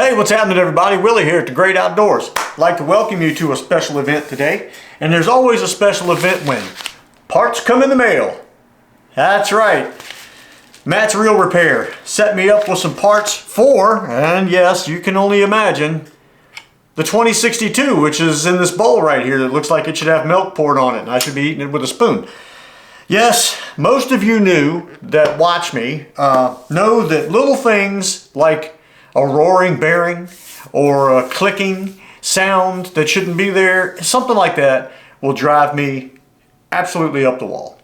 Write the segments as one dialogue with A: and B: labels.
A: Hey, what's happening everybody? Willie here at the Great Outdoors. I'd like to welcome you to a special event today. And there's always a special event when parts come in the mail. That's right. Matt's Real Repair set me up with some parts for, and yes, you can only imagine, the 2062, which is in this bowl right here that looks like it should have milk poured on it and I should be eating it with a spoon. Yes, most of you that watch me know that little things like a roaring bearing or a clicking sound that shouldn't be there, something like that will drive me absolutely up the wall.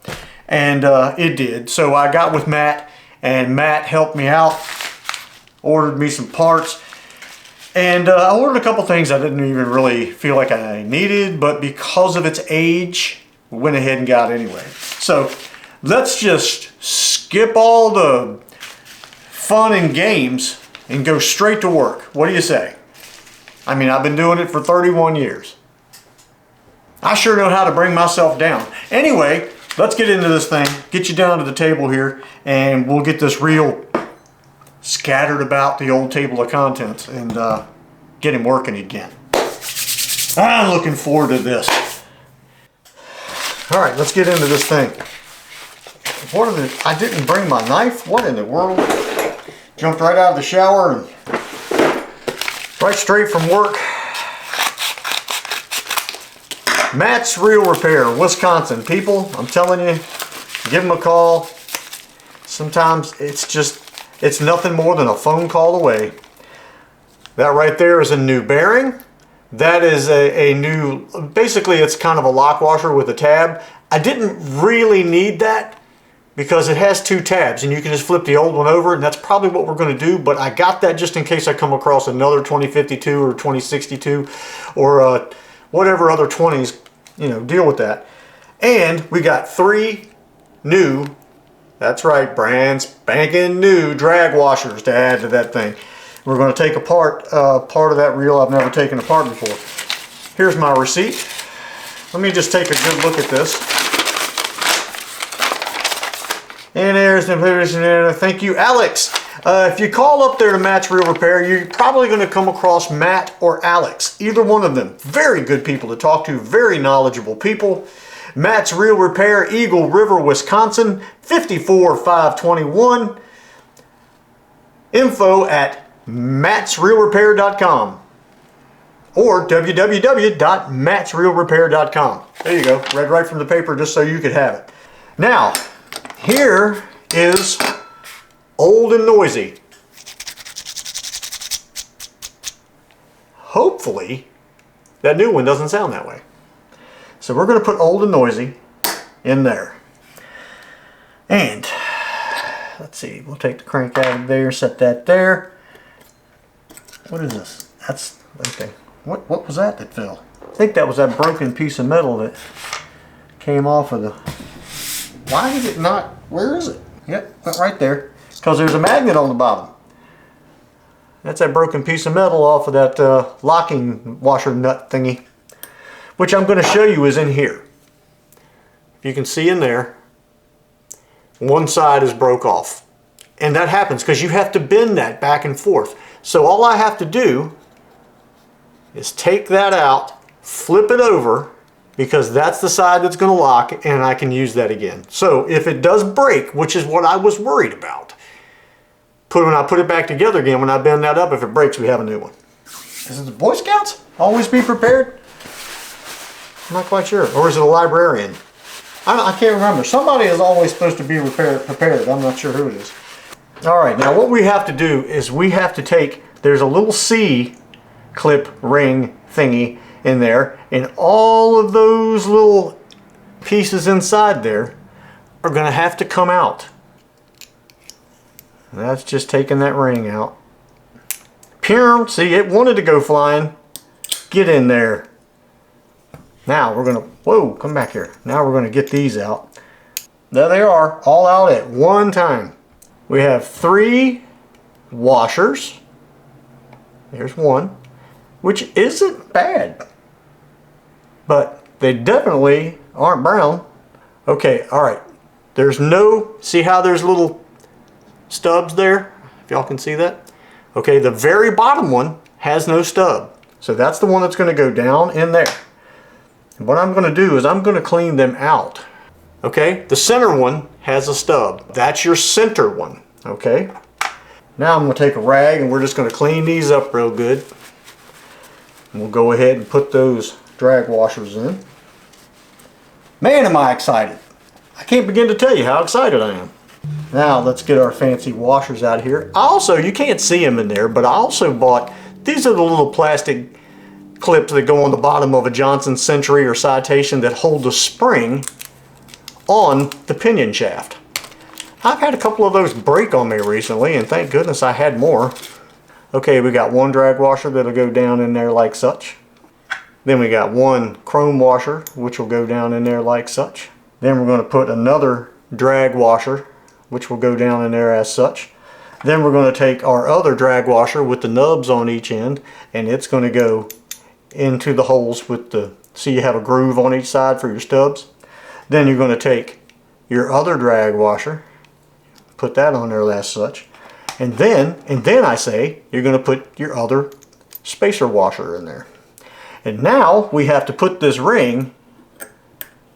A: And it did. So I got with Matt, and Matt helped me out, ordered me some parts, and I ordered a couple things I didn't even really feel like I needed, but because of its age, we went ahead and got it anyway. So let's just skip all the fun and games and go straight to work. What do you say? I mean, I've been doing it for 31 years. I sure know how to bring myself down. Anyway, let's get into this thing, get you down to the table here, and we'll get this reel scattered about the old table of contents and get him working again. I'm looking forward to this. All right, let's get into this thing. I didn't bring my knife? What in the world? Jumped right out of the shower and right straight from work. Matt's Real Repair, Wisconsin. People, I'm telling you, give them a call. Sometimes it's nothing more than a phone call away. That right there is a new bearing. That is a new, basically it's kind of a lock washer with a tab. I didn't really need that because it has two tabs and you can just flip the old one over, and that's probably what we're going to do, but I got that just in case I come across another 2052 or 2062 or whatever other 20s, deal with that. And we got 3 new, that's right, brand spanking new drag washers to add to that thing. We're going to take apart part of that reel I've never taken apart before. Here's my receipt. Let me just take a good look at this. And there's the person there. Thank you, Alex. If you call up there to Matt's Real Repair, you're probably going to come across Matt or Alex. Either one of them. Very good people to talk to. Very knowledgeable people. Matt's Real Repair, Eagle River, Wisconsin, 54521. Info at mattsrealrepair.com or www.mattsrealrepair.com. There you go. Read right from the paper just so you could have it. Now, here is Old and Noisy. Hopefully, that new one doesn't sound that way. So we're going to put Old and Noisy in there. And, let's see, we'll take the crank out of there, set that there. What is this? That's, okay. What was that fell? I think that was that broken piece of metal that came off of the... Why did it not? Where is it? Yep, went right there. Because there's a magnet on the bottom. That's that broken piece of metal off of that locking washer nut thingy. Which I'm going to show you is in here. If you can see in there, one side is broke off. And that happens because you have to bend that back and forth. So all I have to do is take that out, flip it over, because that's the side that's going to lock, and I can use that again. So if it does break, which is what I was worried about, when I put it back together again, when I bend that up, if it breaks, we have a new one. Is it the Boy Scouts? Always be prepared? I'm not quite sure. Or is it a librarian? I can't remember. Somebody is always supposed to be prepared. I'm not sure who it is. All right, now what we have to do is we have to take, there's a little C-clip ring thingy in there, and all of those little pieces inside there are going to have to come out. And that's just taking that ring out. Pew! See, it wanted to go flying. Get in there. Now we're going to, whoa, come back here. Now we're going to get these out. There they are, all out at one time. We have 3 washers. There's one, which isn't bad. But they definitely aren't brown. Okay, all right. There's no, see how there's little stubs there? If y'all can see that. Okay, the very bottom one has no stub. So that's the one that's going to go down in there. And what I'm going to do is I'm going to clean them out. Okay, the center one has a stub. That's your center one. Okay, now I'm going to take a rag and we're just going to clean these up real good. And we'll go ahead and put those drag washers in. Man, am I excited. I can't begin to tell you how excited I am. Now let's get our fancy washers out here. Also, you can't see them in there, but I also bought, these are the little plastic clips that go on the bottom of a Johnson Century or Citation that hold the spring on the pinion shaft. I've had a couple of those break on me recently, and thank goodness I had more. Okay, we got one drag washer that'll go down in there like such. Then we got one chrome washer which will go down in there like such. Then we're going to put another drag washer which will go down in there as such. Then we're going to take our other drag washer with the nubs on each end, and it's going to go into the holes with the, see you have a groove on each side for your stubs. Then you're going to take your other drag washer, put that on there as such, and then I say you're going to put your other spacer washer in there. And now we have to put this ring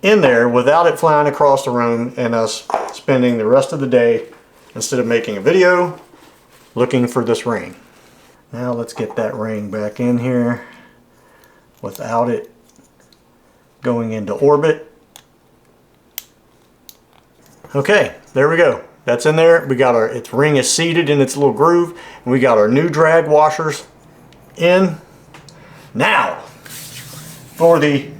A: in there without it flying across the room and us spending the rest of the day, instead of making a video, looking for this ring. Now let's get that ring back in here without it going into orbit. Okay, there we go. That's in there. We got our, its ring is seated in its little groove, and we got our new drag washers in. Now, for the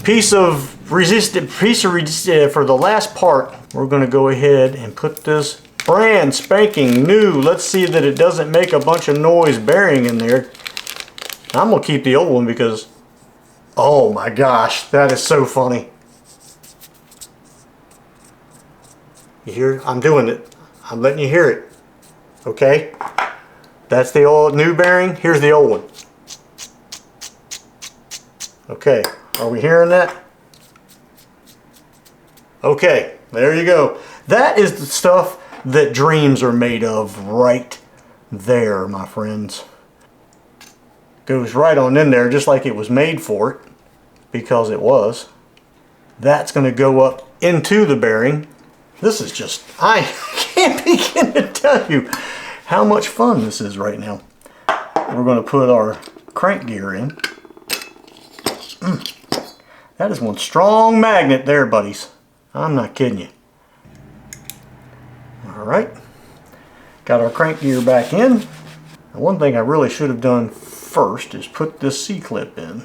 A: piece of for the last part, we're going to go ahead and put this brand spanking new. Let's see that it doesn't make a bunch of noise bearing in there. I'm going to keep the old one because, oh my gosh, that is so funny. You hear? I'm doing it. I'm letting you hear it. Okay? That's the old new bearing. Here's the old one. Okay, are we hearing that? Okay, there you go. That is the stuff that dreams are made of right there, my friends. Goes right on in there just like it was made for it, because it was. That's going to go up into the bearing. This is just, I can't begin to tell you how much fun this is right now. We're going to put our crank gear in. That is one strong magnet there, buddies. I'm not kidding you. Alright, got our crank gear back in. Now, one thing I really should have done first is put this C-clip in.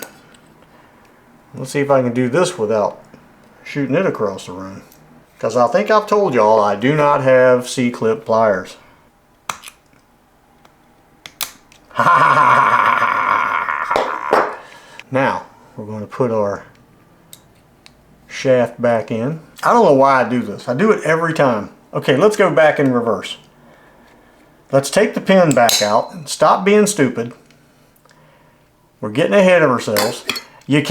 A: Let's see if I can do this without shooting it across the room. Because I think I've told y'all I do not have C-clip pliers. Now, we're going to put our shaft back in. I don't know why I do this. I do it every time. Okay, let's go back in reverse. Let's take the pin back out and stop being stupid. We're getting ahead of ourselves. You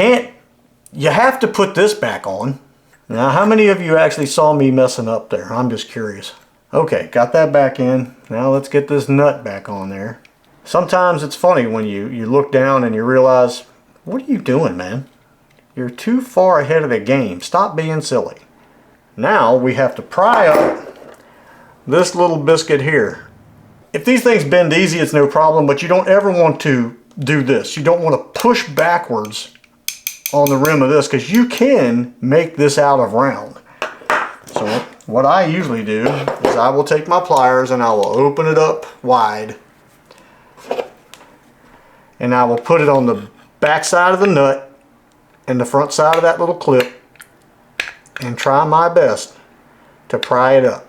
A: have to put this back on. Now, how many of you actually saw me messing up there? I'm just curious. Okay, got that back in. Now let's get this nut back on there. Sometimes it's funny when you look down and you realize, what are you doing, man? You're too far ahead of the game. Stop being silly. Now we have to pry up this little biscuit here. If these things bend easy, it's no problem, but you don't ever want to do this. You don't want to push backwards on the rim of this, because you can make this out of round. So what I usually do is I will take my pliers and I will open it up wide, and I will put it on the back side of the nut and the front side of that little clip and try my best to pry it up.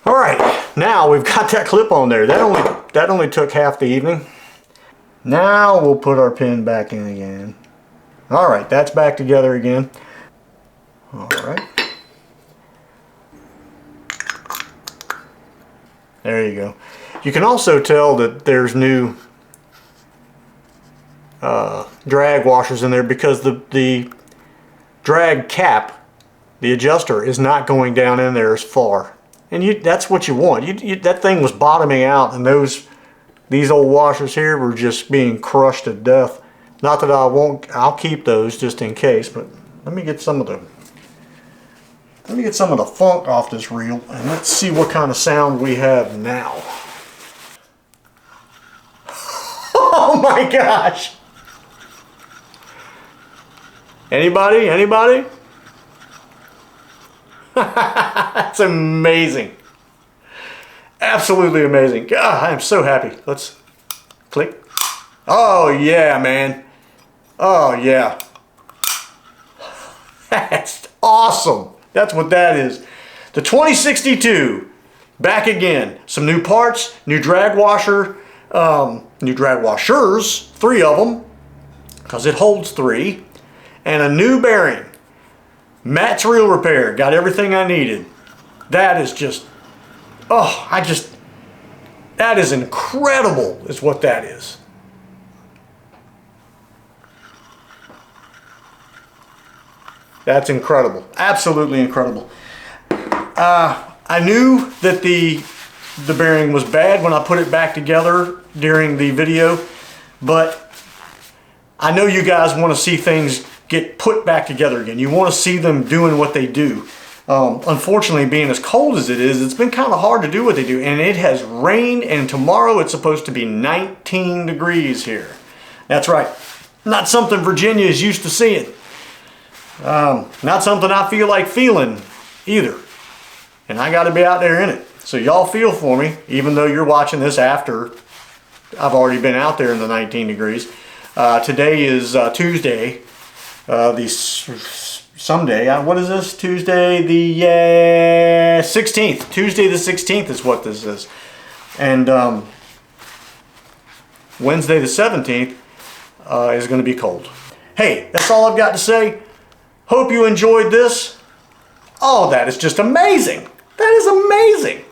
A: Alright, now we've got that clip on there. That only took half the evening. Now we'll put our pin back in again. Alright, that's back together again. Alright. There you go. You can also tell that there's new drag washers in there because the drag cap, the adjuster, is not going down in there as far And that's what you want. That thing was bottoming out, and these old washers here were just being crushed to death. Not that I'll keep those just in case, but let me get some of the funk off this reel, and let's see what kind of sound we have now. Oh my gosh! Anybody? Anybody? That's amazing. Absolutely amazing. God, I am so happy. Let's click. Oh yeah, man. Oh yeah. That's awesome. That's what that is. The 2062, back again. Some new parts, new drag washer, new drag washers, 3 of them, because it holds 3, and a new bearing. Matt's Reel Repair, got everything I needed. That is just, oh, that is incredible, is what that is. That's incredible, absolutely incredible. I knew that the bearing was bad when I put it back together during the video, but I know you guys want to see things get put back together again. You want to see them doing what they do. Unfortunately, being as cold as it is, it's been kind of hard to do what they do, and it has rained, and tomorrow it's supposed to be 19 degrees here. That's right, not something Virginia is used to seeing. Not something I feel like feeling either. And I got to be out there in it. So y'all feel for me, even though you're watching this after I've already been out there in the 19 degrees. Today is Tuesday. Someday, what is this? Tuesday the 16th. Tuesday the 16th is what this is. And Wednesday the 17th is going to be cold. Hey, that's all I've got to say. Hope you enjoyed this. Oh, that is just amazing. That is amazing.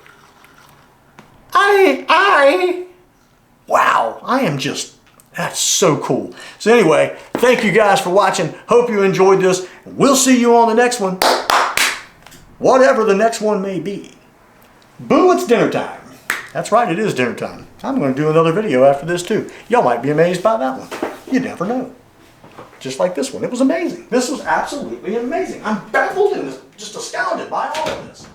A: Wow, I am just, that's so cool. So anyway, thank you guys for watching. Hope you enjoyed this. We'll see you on the next one. Whatever the next one may be. Boo, it's dinner time. That's right, it is dinner time. I'm going to do another video after this too. Y'all might be amazed by that one. You never know. Just like this one. It was amazing. This was absolutely amazing. I'm baffled and just astounded by all of this.